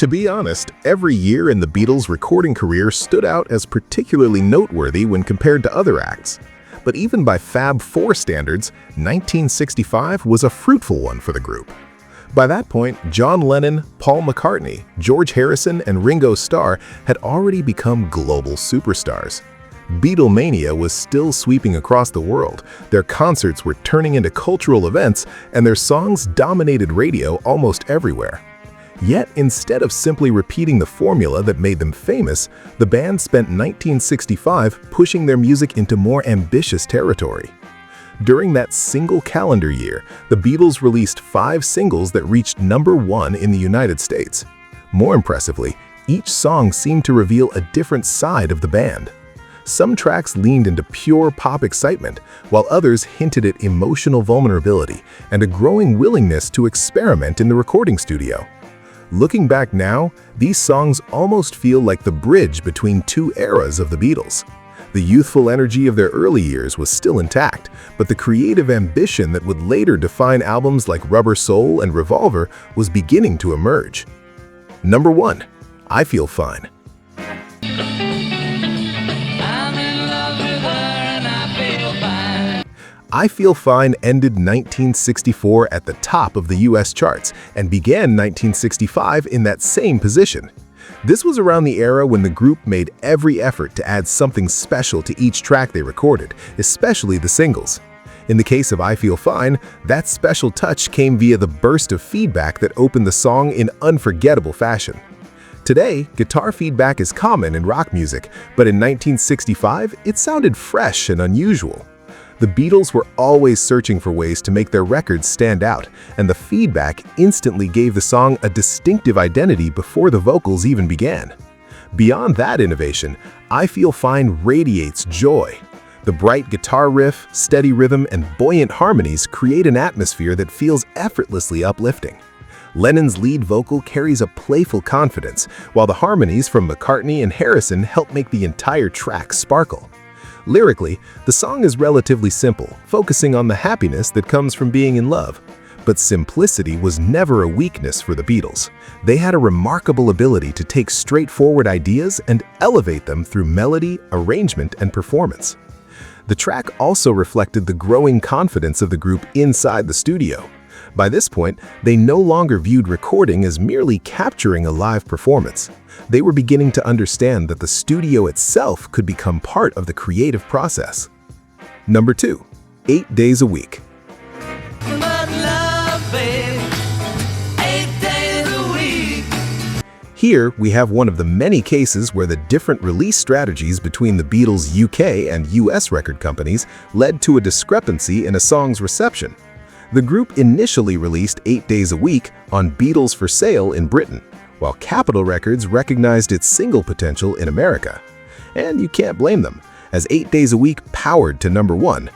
To be honest, every year in the Beatles' recording career stood out as particularly noteworthy when compared to other acts. But even by Fab Four standards, 1965 was a fruitful one for the group. By that point, John Lennon, Paul McCartney, George Harrison, and Ringo Starr had already become global superstars. Beatlemania was still sweeping across the world, their concerts were turning into cultural events, and their songs dominated radio almost everywhere. Yet, instead of simply repeating the formula that made them famous, the band spent 1965 pushing their music into more ambitious territory. During that single calendar year, the Beatles released 5 singles that reached #1 in the United States. More impressively, each song seemed to reveal a different side of the band. Some tracks leaned into pure pop excitement, while others hinted at emotional vulnerability and a growing willingness to experiment in the recording studio. Looking back now, these songs almost feel like the bridge between two eras of the Beatles. The youthful energy of their early years was still intact, but the creative ambition that would later define albums like Rubber Soul and Revolver was beginning to emerge. Number 1. I Feel Fine. I Feel Fine ended 1964 at the top of the US charts and began 1965 in that same position. This was around the era when the group made every effort to add something special to each track they recorded, especially the singles. In the case of I Feel Fine, that special touch came via the burst of feedback that opened the song in unforgettable fashion. Today, guitar feedback is common in rock music, but in 1965, it sounded fresh and unusual. The Beatles were always searching for ways to make their records stand out, and the feedback instantly gave the song a distinctive identity before the vocals even began. Beyond that innovation, I Feel Fine radiates joy. The bright guitar riff, steady rhythm, and buoyant harmonies create an atmosphere that feels effortlessly uplifting. Lennon's lead vocal carries a playful confidence, while the harmonies from McCartney and Harrison help make the entire track sparkle. Lyrically, the song is relatively simple, focusing on the happiness that comes from being in love. But simplicity was never a weakness for the Beatles. They had a remarkable ability to take straightforward ideas and elevate them through melody, arrangement, and performance. The track also reflected the growing confidence of the group inside the studio. By this point, they no longer viewed recording as merely capturing a live performance. They were beginning to understand that the studio itself could become part of the creative process. Number 2. 8 Days a Week. Here, we have one of the many cases where the different release strategies between the Beatles' UK and US record companies led to a discrepancy in a song's reception. The group initially released 8 Days a Week on Beatles for Sale in Britain, while Capitol Records recognized its single potential in America. And you can't blame them, as 8 Days a Week powered to #1.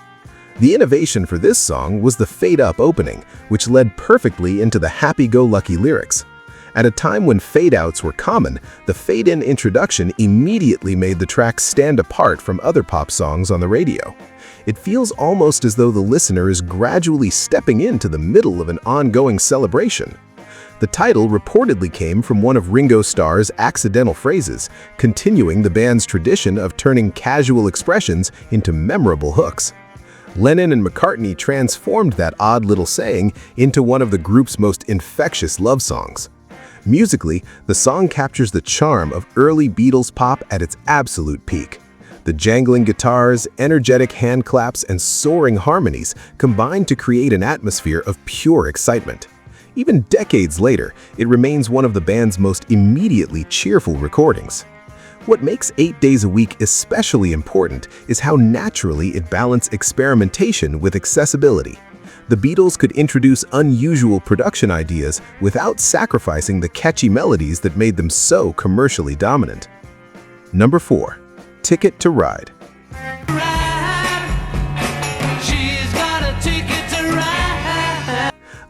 The innovation for this song was the fade-up opening, which led perfectly into the happy-go-lucky lyrics. At a time when fade-outs were common, the fade-in introduction immediately made the track stand apart from other pop songs on the radio. It feels almost as though the listener is gradually stepping into the middle of an ongoing celebration. The title reportedly came from one of Ringo Starr's accidental phrases, continuing the band's tradition of turning casual expressions into memorable hooks. Lennon and McCartney transformed that odd little saying into one of the group's most infectious love songs. Musically, the song captures the charm of early Beatles pop at its absolute peak. The jangling guitars, energetic hand claps, and soaring harmonies combined to create an atmosphere of pure excitement. Even decades later, it remains one of the band's most immediately cheerful recordings. What makes 8 Days a Week especially important is how naturally it balanced experimentation with accessibility. The Beatles could introduce unusual production ideas without sacrificing the catchy melodies that made them so commercially dominant. Number 4. Ticket to Ride.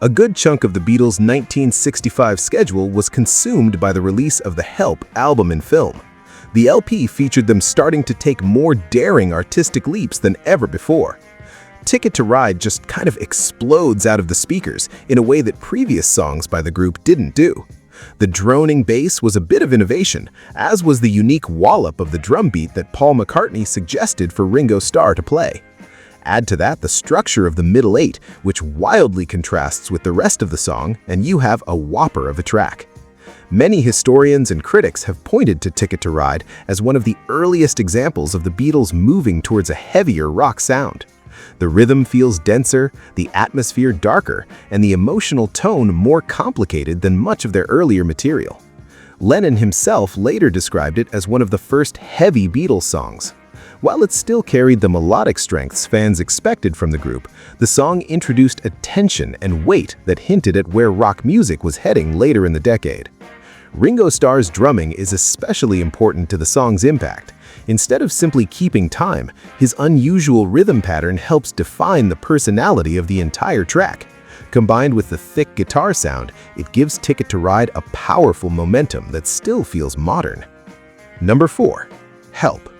A good chunk of the Beatles' 1965 schedule was consumed by the release of the Help album and film. The LP featured them starting to take more daring artistic leaps than ever before. Ticket to Ride just kind of explodes out of the speakers in a way that previous songs by the group didn't do. The droning bass was a bit of innovation, as was the unique wallop of the drum beat that Paul McCartney suggested for Ringo Starr to play. Add to that the structure of the middle eight, which wildly contrasts with the rest of the song, and you have a whopper of a track. Many historians and critics have pointed to Ticket to Ride as one of the earliest examples of the Beatles moving towards a heavier rock sound. The rhythm feels denser, the atmosphere darker, and the emotional tone more complicated than much of their earlier material. Lennon himself later described it as one of the first heavy Beatles songs. While it still carried the melodic strengths fans expected from the group, the song introduced a tension and weight that hinted at where rock music was heading later in the decade. Ringo Starr's drumming is especially important to the song's impact. Instead of simply keeping time, his unusual rhythm pattern helps define the personality of the entire track. Combined with the thick guitar sound, it gives Ticket to Ride a powerful momentum that still feels modern. Number 4. Help.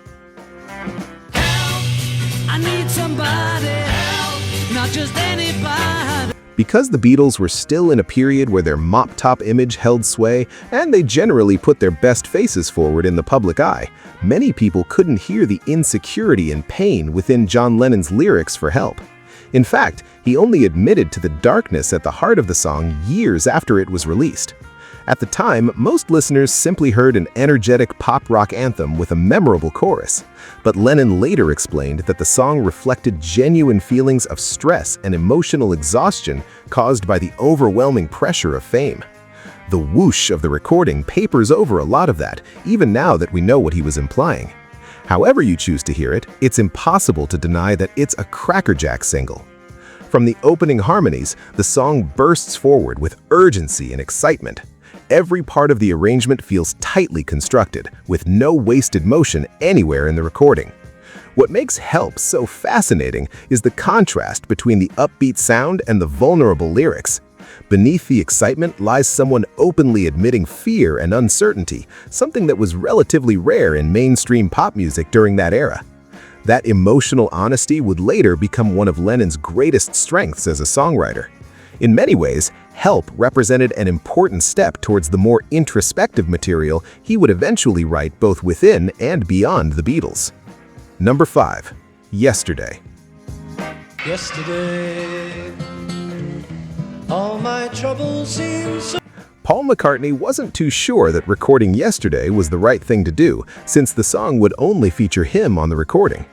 I need somebody help, not just anybody. Because the Beatles were still in a period where their mop-top image held sway and they generally put their best faces forward in the public eye, many people couldn't hear the insecurity and pain within John Lennon's lyrics for Help. In fact, he only admitted to the darkness at the heart of the song years after it was released. At the time, most listeners simply heard an energetic pop-rock anthem with a memorable chorus. But Lennon later explained that the song reflected genuine feelings of stress and emotional exhaustion caused by the overwhelming pressure of fame. The whoosh of the recording papers over a lot of that, even now that we know what he was implying. However you choose to hear it, it's impossible to deny that it's a crackerjack single. From the opening harmonies, the song bursts forward with urgency and excitement. Every part of the arrangement feels tightly constructed, with no wasted motion anywhere in the recording. What makes Help so fascinating is the contrast between the upbeat sound and the vulnerable lyrics. Beneath the excitement lies someone openly admitting fear and uncertainty, something that was relatively rare in mainstream pop music during that era. That emotional honesty would later become one of Lennon's greatest strengths as a songwriter. In many ways, Help represented an important step towards the more introspective material he would eventually write both within and beyond the Beatles. Number 5. Yesterday. Yesterday, all my troubles seem so. Paul McCartney wasn't too sure that recording Yesterday was the right thing to do, since the song would only feature him on the recording.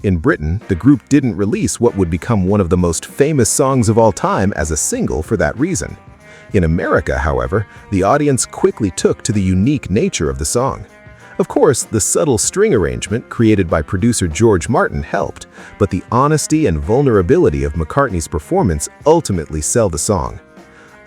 In Britain, the group didn't release what would become one of the most famous songs of all time as a single for that reason. In America, however, the audience quickly took to the unique nature of the song. Of course, the subtle string arrangement created by producer George Martin helped, but the honesty and vulnerability of McCartney's performance ultimately sell the song.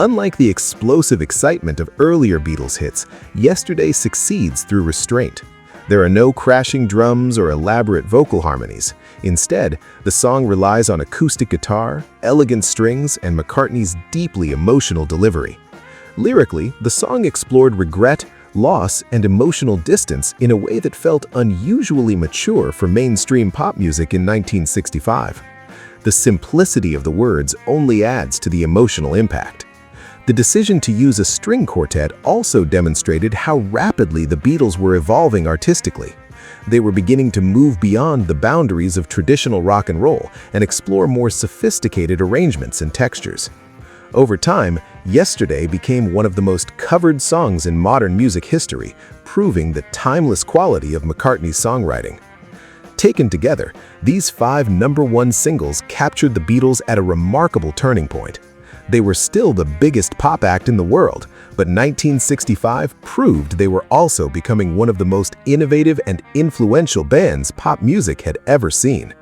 Unlike the explosive excitement of earlier Beatles hits, Yesterday succeeds through restraint. There are no crashing drums or elaborate vocal harmonies. Instead, the song relies on acoustic guitar, elegant strings, and McCartney's deeply emotional delivery. Lyrically, the song explored regret, loss, and emotional distance in a way that felt unusually mature for mainstream pop music in 1965. The simplicity of the words only adds to the emotional impact. The decision to use a string quartet also demonstrated how rapidly the Beatles were evolving artistically. They were beginning to move beyond the boundaries of traditional rock and roll and explore more sophisticated arrangements and textures. Over time, Yesterday became one of the most covered songs in modern music history, proving the timeless quality of McCartney's songwriting. Taken together, these 5 #1 singles captured the Beatles at a remarkable turning point. They were still the biggest pop act in the world, but 1965 proved they were also becoming one of the most innovative and influential bands pop music had ever seen.